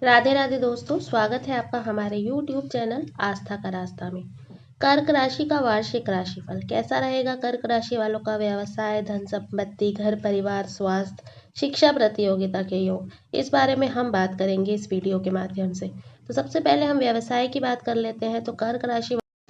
राधे राधे दोस्तों, स्वागत है आपका हमारे YouTube चैनल आस्था का रास्ता में। कर्क राशि का वार्षिक राशिफल कैसा रहेगा? कर्क राशि वालों का व्यवसाय, धन संपत्ति, घर परिवार, स्वास्थ्य, शिक्षा, प्रतियोगिता के योग, इस बारे में हम बात करेंगे इस वीडियो के माध्यम से। तो सबसे पहले हम व्यवसाय की बात कर लेते हैं। तो कर्क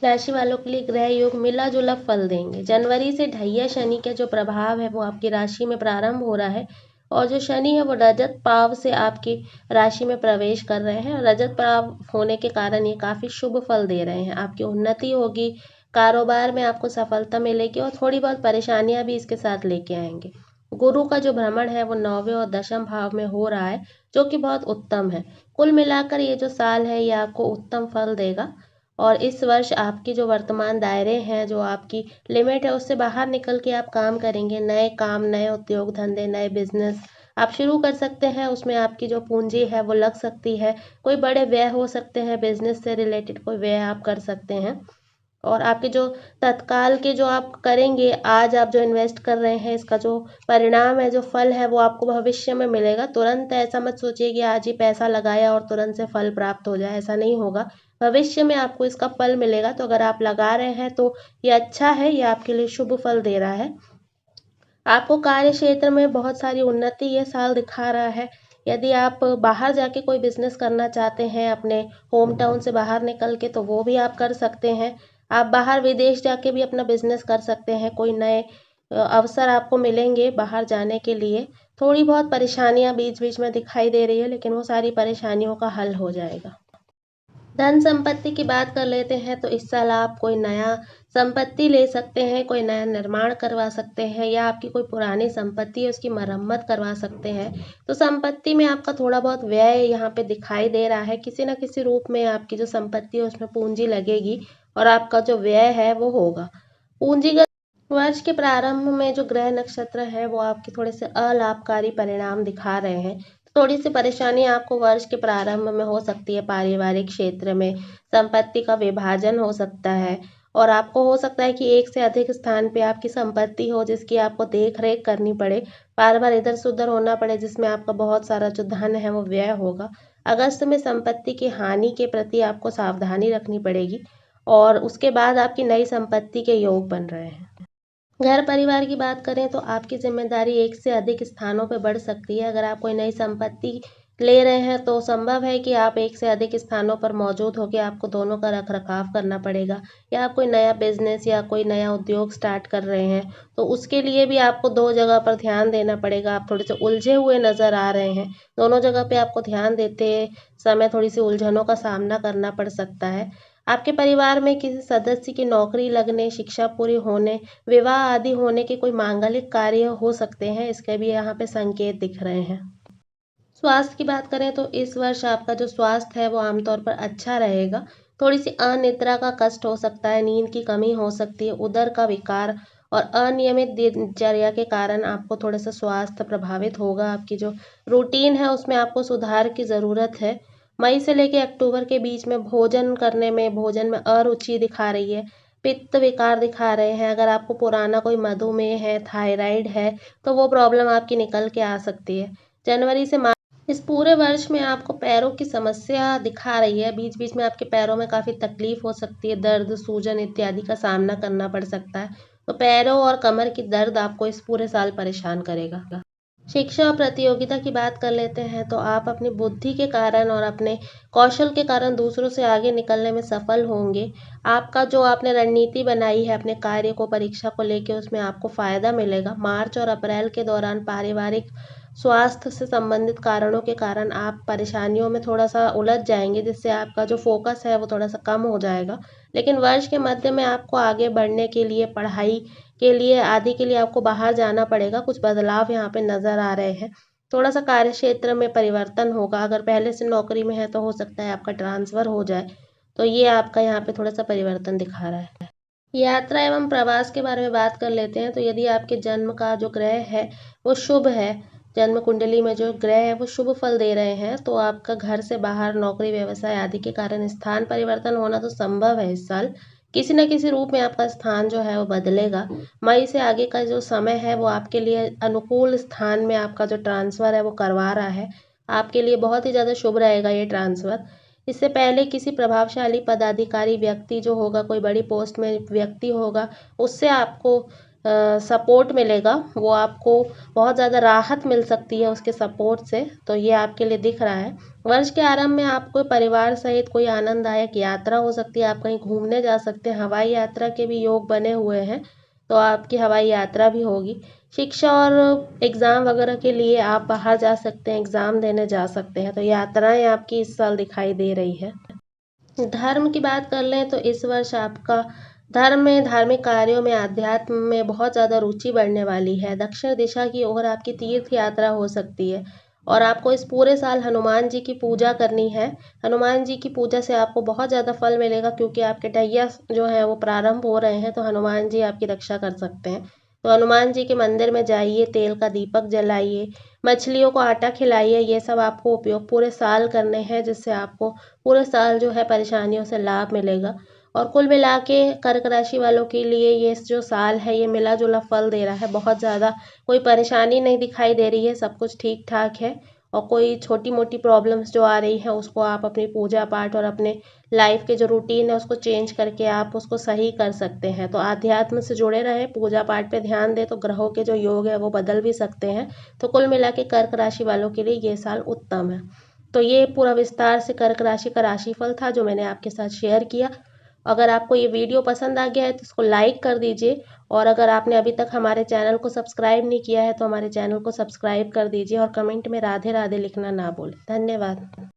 राशि वालों के लिए ग्रह योग मिला जुला फल देंगे। जनवरी से ढैया शनि का जो प्रभाव है वो आपकी राशि में प्रारंभ हो रहा है और जो शनि है वो रजत पाव से आपकी राशि में प्रवेश कर रहे हैं। रजत पाव होने के कारण ये काफ़ी शुभ फल दे रहे हैं। आपकी उन्नति होगी, कारोबार में आपको सफलता मिलेगी और थोड़ी बहुत परेशानियां भी इसके साथ लेके आएंगे। गुरु का जो भ्रमण है वो 9वें और 10वें भाव में हो रहा है, जो कि बहुत उत्तम है। कुल मिलाकर ये जो साल है ये आपको उत्तम फल देगा और इस वर्ष आपकी जो वर्तमान दायरे हैं, जो आपकी लिमिट है, उससे बाहर निकल के आप काम करेंगे। नए काम, नए उद्योग धंधे, नए बिजनेस आप शुरू कर सकते हैं। उसमें आपकी जो पूंजी है वो लग सकती है। कोई बड़े व्यय हो सकते हैं, बिजनेस से रिलेटेड कोई व्यय आप कर सकते हैं। और आपके जो तत्काल के जो आप करेंगे, आज आप जो इन्वेस्ट कर रहे हैं, इसका जो परिणाम है, जो फल है, वो आपको भविष्य में मिलेगा। तुरंत ऐसा मत सोचिए कि आज ही पैसा लगाया और तुरंत से फल प्राप्त हो जाए, ऐसा नहीं होगा। भविष्य में आपको इसका फल मिलेगा। तो अगर आप लगा रहे हैं तो ये अच्छा है, ये आपके लिए शुभ फल दे रहा है। आपको कार्य क्षेत्र में बहुत सारी उन्नति ये साल दिखा रहा है। यदि आप बाहर जाके कोई बिजनेस करना चाहते हैं, अपने होम टाउन से बाहर निकल के, तो वो भी आप कर सकते हैं। आप बाहर विदेश जाके भी अपना बिजनेस कर सकते हैं। कोई नए अवसर आपको मिलेंगे बाहर जाने के लिए। थोड़ी बहुत परेशानियां बीच बीच में दिखाई दे रही है, लेकिन वो सारी परेशानियों का हल हो जाएगा। धन संपत्ति की बात कर लेते हैं। तो इस साल आप कोई नया संपत्ति ले सकते हैं, कोई नया निर्माण करवा सकते हैं, या आपकी कोई पुरानी संपत्ति है उसकी मरम्मत करवा सकते हैं। तो संपत्ति में आपका थोड़ा बहुत व्यय यहाँ पे दिखाई दे रहा है। किसी न किसी रूप में आपकी जो संपत्ति है उसमें पूंजी लगेगी और आपका जो व्यय है वो होगा। पूंजीगत वर्ष के प्रारंभ में जो ग्रह नक्षत्र है वो आपके थोड़े से अलाभकारी परिणाम दिखा रहे हैं। थोड़ी सी परेशानी आपको वर्ष के प्रारंभ में हो सकती है। पारिवारिक क्षेत्र में संपत्ति का विभाजन हो सकता है और आपको हो सकता है कि एक से अधिक स्थान पे आपकी संपत्ति हो जिसकी आपको देख रेख करनी पड़े, बार बार इधर से उधर होना पड़े, जिसमें आपका बहुत सारा जो धन है वो व्यय होगा। अगस्त में संपत्ति की हानि के प्रति आपको सावधानी रखनी पड़ेगी और उसके बाद आपकी नई संपत्ति के योग बन रहे हैं। घर परिवार की बात करें तो आपकी जिम्मेदारी एक से अधिक स्थानों पर बढ़ सकती है। अगर आप कोई नई संपत्ति ले रहे हैं तो संभव है कि आप एक से अधिक स्थानों पर मौजूद होकर आपको दोनों का रख रखाव करना पड़ेगा। या आप कोई नया बिजनेस या कोई नया उद्योग स्टार्ट कर रहे हैं तो उसके लिए भी आपको दो जगह पर ध्यान देना पड़ेगा। आप थोड़े से उलझे हुए नजर आ रहे हैं। दोनों जगह पे आपको ध्यान देते समय थोड़ी सी उलझनों का सामना करना पड़ सकता है। आपके परिवार में किसी सदस्य की नौकरी लगने, शिक्षा पूरी होने, विवाह आदि होने के कोई मांगलिक कार्य हो सकते हैं। इसके भी यहाँ पे संकेत दिख रहे हैं। स्वास्थ्य की बात करें तो इस वर्ष आपका जो स्वास्थ्य है वो आमतौर पर अच्छा रहेगा। थोड़ी सी अनिद्रा का कष्ट हो सकता है, नींद की कमी हो सकती है, उदर का विकार और अनियमित दिनचर्या के कारण आपको थोड़ा सा स्वास्थ्य प्रभावित होगा। आपकी जो रूटीन है उसमें आपको सुधार की ज़रूरत है। मई से लेकर अक्टूबर के बीच में भोजन में अरुचि दिखा रही है, पित्त विकार दिखा रहे हैं। अगर आपको पुराना कोई मधुमेह है, थायराइड है, तो वो प्रॉब्लम आपकी निकल के आ सकती है। जनवरी से इस पूरे वर्ष में आपको पैरों की समस्या दिखा रही है। बीच बीच में आपके पैरों में काफ़ी तकलीफ हो सकती है, दर्द, सूजन इत्यादि का सामना करना पड़ सकता है। तो पैरों और कमर की दर्द आपको इस पूरे साल परेशान करेगा। शिक्षा और प्रतियोगिता की बात कर लेते हैं। तो आप अपनी बुद्धि के कारण और अपने कौशल के कारण दूसरों से आगे निकलने में सफल होंगे। आपका जो आपने रणनीति बनाई है अपने कार्य को, परीक्षा को लेके, उसमें आपको फायदा मिलेगा। मार्च और अप्रैल के दौरान पारिवारिक स्वास्थ्य से संबंधित कारणों के कारण आप परेशानियों में थोड़ा सा उलझ जाएंगे, जिससे आपका जो फोकस है वो थोड़ा सा कम हो जाएगा। लेकिन वर्ष के मध्य में आपको आगे बढ़ने के लिए, पढ़ाई के लिए आदि के लिए आपको बाहर जाना पड़ेगा। कुछ बदलाव यहाँ पे नज़र आ रहे हैं। थोड़ा सा कार्य क्षेत्र में परिवर्तन होगा। अगर पहले से नौकरी में है तो हो सकता है आपका ट्रांसफ़र हो जाए। तो ये आपका यहाँ पे थोड़ा सा परिवर्तन दिखा रहा है। यात्रा एवं प्रवास के बारे में बात कर लेते हैं। तो यदि आपके जन्म का जो ग्रह है वो शुभ है, जन्म कुंडली में जो ग्रह है वो शुभ फल दे रहे हैं, तो आपका घर से बाहर नौकरी, व्यवसाय आदि के कारण स्थान परिवर्तन होना तो संभव है। इस साल किसी न किसी रूप में आपका स्थान जो है वो बदलेगा। मई से आगे का जो समय है वो आपके लिए अनुकूल स्थान में आपका जो ट्रांसफ़र है वो करवा रहा है। आपके लिए बहुत ही ज़्यादा शुभ रहेगा ये ट्रांसफ़र। इससे पहले किसी प्रभावशाली पदाधिकारी व्यक्ति जो होगा, कोई बड़ी पोस्ट में व्यक्ति होगा, उससे आपको सपोर्ट मिलेगा। वो आपको बहुत ज़्यादा राहत मिल सकती है उसके सपोर्ट से, तो ये आपके लिए दिख रहा है। वर्ष के आरंभ में आपको परिवार सहित कोई आनंददायक यात्रा हो सकती है, आप कहीं घूमने जा सकते हैं। हवाई यात्रा के भी योग बने हुए हैं, तो आपकी हवाई यात्रा भी होगी। शिक्षा और एग्ज़ाम वगैरह के लिए आप बाहर जा सकते हैं, एग्ज़ाम देने जा सकते हैं, तो यात्राएं आपकी इस साल दिखाई दे रही है। धर्म की बात कर लें तो इस वर्ष आपका धर्म में, धार्मिक कार्यों में, आध्यात्म में बहुत ज़्यादा रुचि बढ़ने वाली है। दक्षिण दिशा की ओर आपकी तीर्थ यात्रा हो सकती है और आपको इस पूरे साल हनुमान जी की पूजा करनी है। हनुमान जी की पूजा से आपको बहुत ज़्यादा फल मिलेगा, क्योंकि आपके टैया जो है वो प्रारंभ हो रहे हैं, तो हनुमान जी आपकी रक्षा कर सकते हैं। तो हनुमान जी के मंदिर में जाइए, तेल का दीपक जलाइए, मछलियों को आटा खिलाइए। ये सब आपको उपयोग पूरे साल करने हैं, जिससे आपको पूरे साल जो है परेशानियों से लाभ मिलेगा। और कुल मिला के कर्क राशि वालों के लिए ये जो साल है ये मिला जुला फल दे रहा है। बहुत ज़्यादा कोई परेशानी नहीं दिखाई दे रही है, सब कुछ ठीक ठाक है। और कोई छोटी मोटी प्रॉब्लम्स जो आ रही हैं उसको आप अपनी पूजा पाठ और अपने लाइफ के जो रूटीन है उसको चेंज करके आप उसको सही कर सकते हैं। तो आध्यात्म से जुड़े रहें, पूजा पाठ पे ध्यान दें, तो ग्रहों के जो योग है वो बदल भी सकते हैं। तो कुल मिला के कर्क राशि वालों के लिए ये साल उत्तम है। तो ये पूरा विस्तार से कर्क राशि का राशिफल था जो मैंने आपके साथ शेयर किया। अगर आपको ये वीडियो पसंद आ गया है तो इसको लाइक कर दीजिए, और अगर आपने अभी तक हमारे चैनल को सब्सक्राइब नहीं किया है तो हमारे चैनल को सब्सक्राइब कर दीजिए, और कमेंट में राधे राधे लिखना ना भूलें। धन्यवाद।